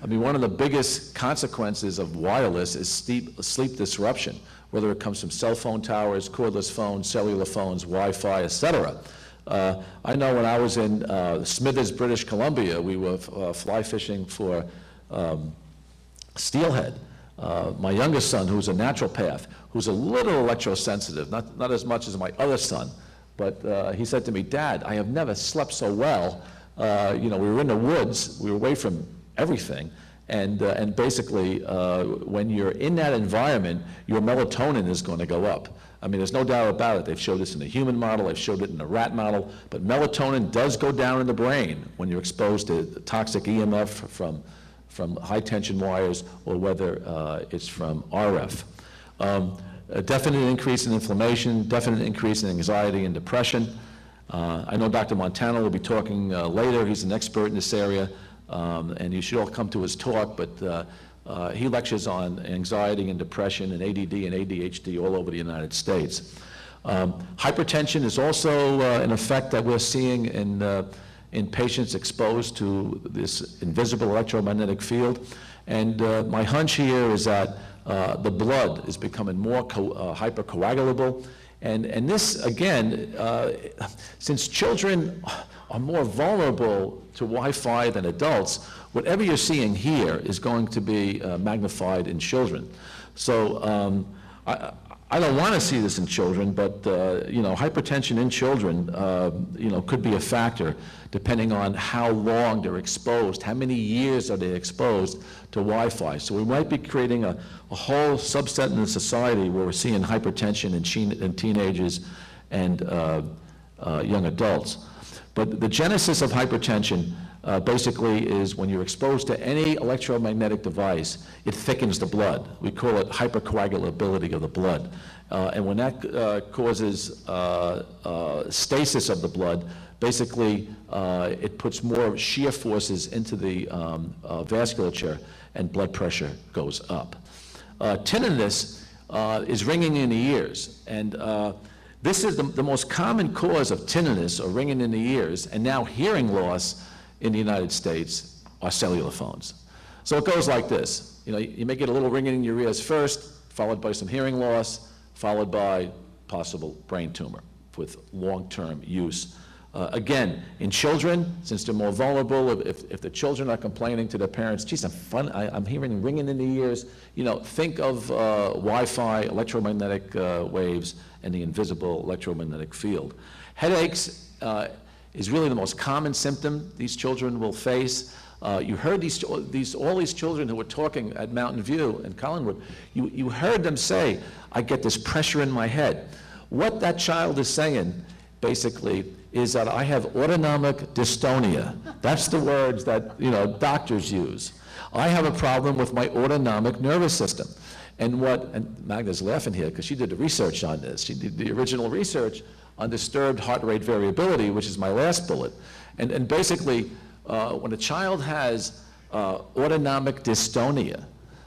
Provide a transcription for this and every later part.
I mean, one of the biggest consequences of wireless is sleep disruption, whether it comes from cell phone towers, cordless phones, cellular phones, Wi-Fi, et cetera. I know when I was in Smithers, British Columbia, we were fly fishing for steelhead. My youngest son, who's a naturopath, who's a little electrosensitive, not as much as my other son, but he said to me, "Dad, I have never slept so well." We were in the woods, we were away from everything, and basically, when you're in that environment, your melatonin is going to go up. I mean, there's no doubt about it. They've showed this in the human model, they've showed it in the rat model, but melatonin does go down in the brain when you're exposed to toxic EMF from high tension wires, or whether it's from RF. A definite increase in inflammation, definite increase in anxiety and depression. I know Dr. Montano will be talking later. He's an expert in this area, and you should all come to his talk, but he lectures on anxiety and depression and ADD and ADHD all over the United States. Hypertension is also an effect that we're seeing in patients exposed to this invisible electromagnetic field. And my hunch here is that the blood is becoming more hypercoagulable. And this, again, since children are more vulnerable to Wi-Fi than adults, whatever you're seeing here is going to be magnified in children. So I don't want to see this in children, but hypertension in children, could be a factor depending on how long they're exposed, how many years are they exposed to Wi-Fi. So we might be creating a whole subset in the society where we're seeing hypertension in teenagers and young adults. But the genesis of hypertension basically is when you're exposed to any electromagnetic device, it thickens the blood. We call it hypercoagulability of the blood. And when that causes stasis of the blood, basically it puts more shear forces into the vasculature, and blood pressure goes up. Tinnitus is ringing in the ears, and this is the most common cause of tinnitus, or ringing in the ears, and now hearing loss in the United States are cellular phones. So it goes like this. You may get a little ringing in your ears first, followed by some hearing loss, followed by possible brain tumor with long-term use. Again, in children, since they're more vulnerable, if the children are complaining to their parents, geez, I'm hearing ringing in the ears, think of Wi-Fi, electromagnetic waves, and the invisible electromagnetic field. Headaches is really the most common symptom these children will face. You heard all these children who were talking at Mountain View and Collinwood, you heard them say, "I get this pressure in my head." What that child is saying, basically, is that I have autonomic dystonia. That's the words that doctors use. I have a problem with my autonomic nervous system. And Magda's laughing here because she did the research on this. She did the original research on disturbed heart rate variability, which is my last bullet. And basically, when a child has autonomic dystonia,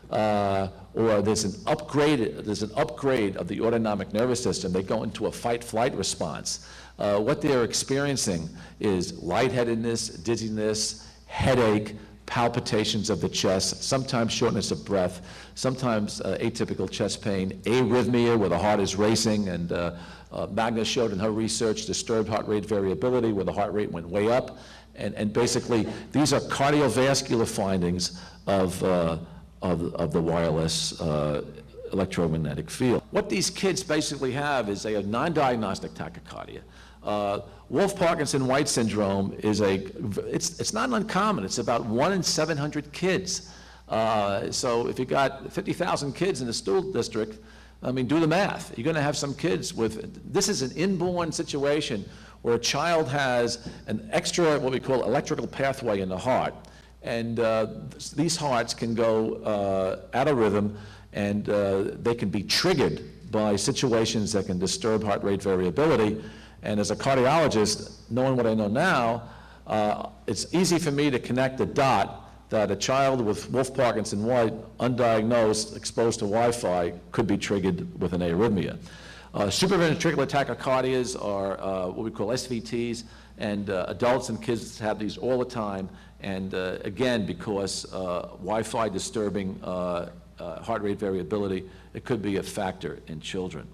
or there's an upgrade of the autonomic nervous system, they go into a fight-flight response. What they're experiencing is lightheadedness, dizziness, headache, palpitations of the chest, sometimes shortness of breath, sometimes atypical chest pain, arrhythmia where the heart is racing, and Magda showed in her research disturbed heart rate variability where the heart rate went way up. And basically, these are cardiovascular findings of the wireless electromagnetic field. What these kids basically have is they have non-diagnostic tachycardia. Wolff-Parkinson-White syndrome is it's not uncommon. It's about 1 in 700 kids. So if you got 50,000 kids in the school district, I mean, do the math. You're going to have some kids this is an inborn situation where a child has an extra, what we call electrical pathway in the heart. And these hearts can go out of rhythm, and they can be triggered by situations that can disturb heart rate variability. And as a cardiologist, knowing what I know now, it's easy for me to connect the dot that a child with Wolff-Parkinson-White, undiagnosed, exposed to Wi-Fi, could be triggered with an arrhythmia. Supraventricular tachycardias are what we call SVTs, and adults and kids have these all the time. And again, because Wi-Fi disturbing heart rate variability, it could be a factor in children.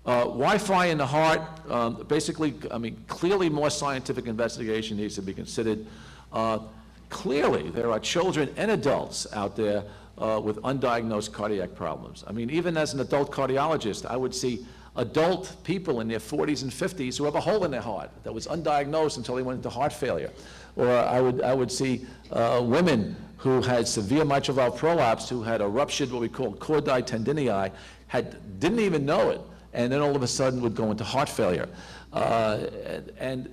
Wi-Fi in the heart, basically, I mean, clearly more scientific investigation needs to be considered. Clearly, there are children and adults out there with undiagnosed cardiac problems. I mean, even as an adult cardiologist, I would see adult people in their 40s and 50s who have a hole in their heart that was undiagnosed until they went into heart failure. Or I would see women who had severe mitral valve prolapse, who had a ruptured, what we call chordae tendinii, didn't even know it, and then all of a sudden would go into heart failure. And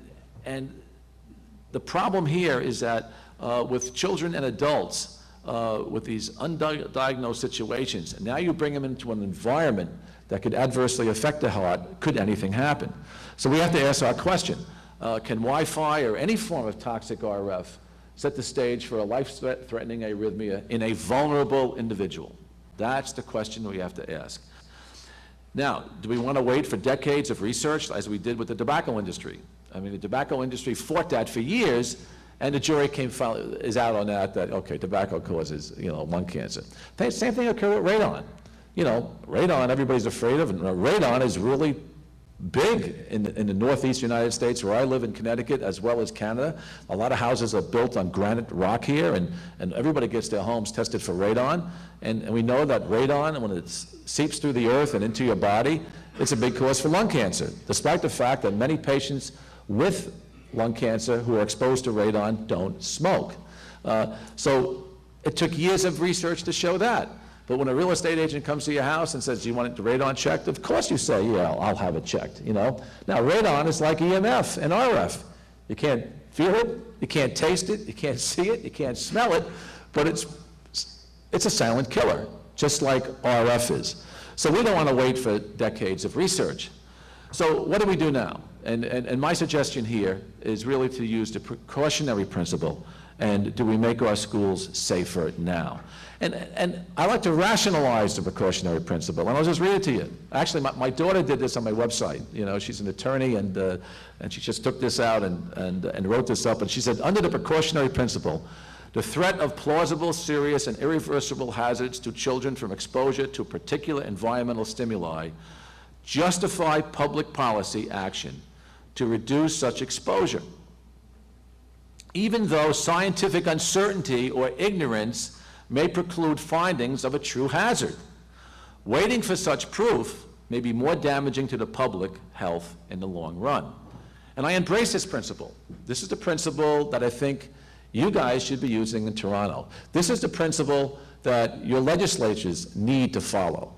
the problem here is that with children and adults with these undiagnosed situations, now you bring them into an environment that could adversely affect the heart. Could anything happen? So we have to ask our question. Can Wi-Fi or any form of toxic RF set the stage for a life-threatening arrhythmia in a vulnerable individual? That's the question we have to ask. Now, do we want to wait for decades of research as we did with the tobacco industry? I mean, the tobacco industry fought that for years, and the jury is out on that, okay, tobacco causes, lung cancer. Same thing occurred with radon. Radon, everybody's afraid of, and radon is really big in the northeast United States, where I live in Connecticut, as well as Canada. A lot of houses are built on granite rock here, and everybody gets their homes tested for radon. And we know that radon, when it seeps through the earth and into your body, it's a big cause for lung cancer, despite the fact that many patients with lung cancer who are exposed to radon don't smoke. So it took years of research to show that. But when a real estate agent comes to your house and says, do you want the radon checked? Of course you say, yeah, I'll have it checked, Now, radon is like EMF and RF. You can't feel it, you can't taste it, you can't see it, you can't smell it, but it's a silent killer, just like RF is. So we don't want to wait for decades of research. So what do we do now? And my suggestion here is really to use the precautionary principle, and do we make our schools safer now? And I like to rationalize the precautionary principle, and I'll just read it to you. Actually, my daughter did this on my website. She's an attorney, and she just took this out and wrote this up, and she said, under the precautionary principle, the threat of plausible, serious, and irreversible hazards to children from exposure to particular environmental stimuli justify public policy action to reduce such exposure, even though scientific uncertainty or ignorance may preclude findings of a true hazard. Waiting for such proof may be more damaging to the public health in the long run. And I embrace this principle. This is the principle that I think you guys should be using in Toronto. This is the principle that your legislatures need to follow.